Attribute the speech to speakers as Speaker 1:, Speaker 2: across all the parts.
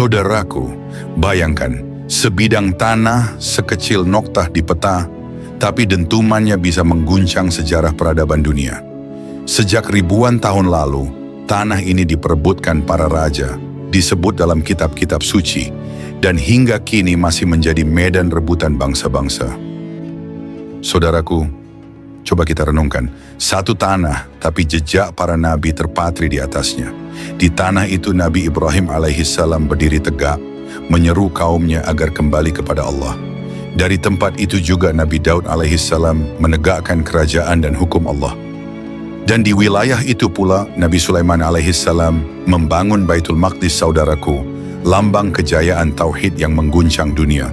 Speaker 1: Saudaraku, bayangkan sebidang tanah sekecil noktah di peta, tapi dentumannya bisa mengguncang sejarah peradaban dunia. Sejak ribuan tahun lalu, tanah ini diperebutkan para raja, disebut dalam kitab-kitab suci, dan hingga kini masih menjadi medan rebutan bangsa-bangsa. Saudaraku, coba kita renungkan, satu tanah tapi jejak para nabi terpatri di atasnya. Di tanah itu Nabi Ibrahim alaihissalam berdiri tegak, menyeru kaumnya agar kembali kepada Allah. Dari tempat itu juga Nabi Daud alaihissalam menegakkan kerajaan dan hukum Allah. Dan di wilayah itu pula Nabi Sulaiman alaihissalam membangun Baitul Maqdis, saudaraku, lambang kejayaan tauhid yang mengguncang dunia.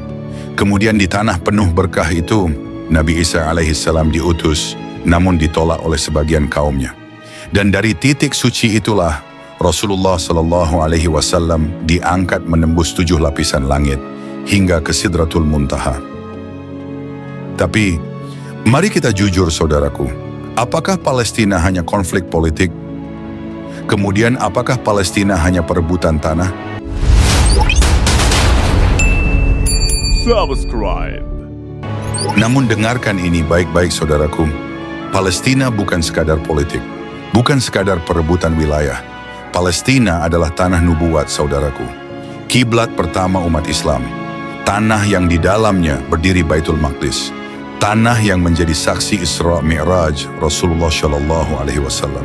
Speaker 1: Kemudian di tanah penuh berkah itu, Nabi Isa alaihissalam diutus, namun ditolak oleh sebagian kaumnya. Dan dari titik suci itulah Rasulullah Shallallahu Alaihi Wasallam diangkat menembus 7 lapisan langit hingga ke Sidratul Muntaha. Tapi, mari kita jujur, saudaraku. Apakah Palestina hanya konflik politik? Kemudian apakah Palestina hanya perebutan tanah?
Speaker 2: Subscribe.
Speaker 1: Namun dengarkan ini baik-baik, saudaraku. Palestina bukan sekadar politik, bukan sekadar perebutan wilayah. Palestina adalah tanah nubuat, saudaraku. Kiblat pertama umat Islam. Tanah yang di dalamnya berdiri Baitul Maqdis. Tanah yang menjadi saksi Isra Mi'raj Rasulullah Shallallahu Alaihi Wasallam.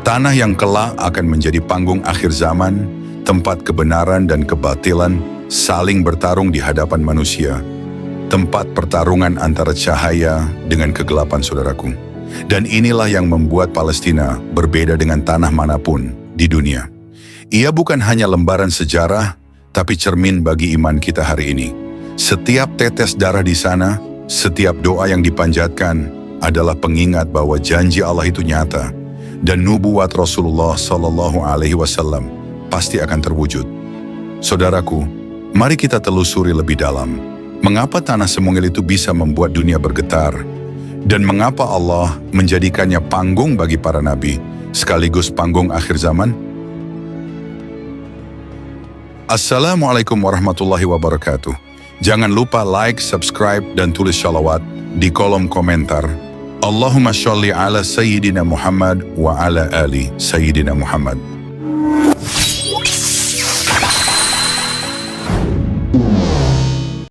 Speaker 1: Tanah yang kelak akan menjadi panggung akhir zaman, tempat kebenaran dan kebatilan saling bertarung di hadapan manusia. Tempat pertarungan antara cahaya dengan kegelapan, saudaraku. Dan inilah yang membuat Palestina berbeda dengan tanah manapun di dunia. Ia bukan hanya lembaran sejarah, tapi cermin bagi iman kita hari ini. Setiap tetes darah di sana, setiap doa yang dipanjatkan adalah pengingat bahwa janji Allah itu nyata dan nubuat Rasulullah Sallallahu Alaihi Wasallam pasti akan terwujud. Saudaraku, mari kita telusuri lebih dalam. Mengapa tanah semungil itu bisa membuat dunia bergetar? Dan mengapa Allah menjadikannya panggung bagi para nabi, sekaligus panggung akhir zaman? Assalamualaikum warahmatullahi wabarakatuh. Jangan lupa like, subscribe, dan tulis shalawat di kolom komentar. Allahumma sholli ala Sayyidina Muhammad wa ala ali Sayyidina Muhammad.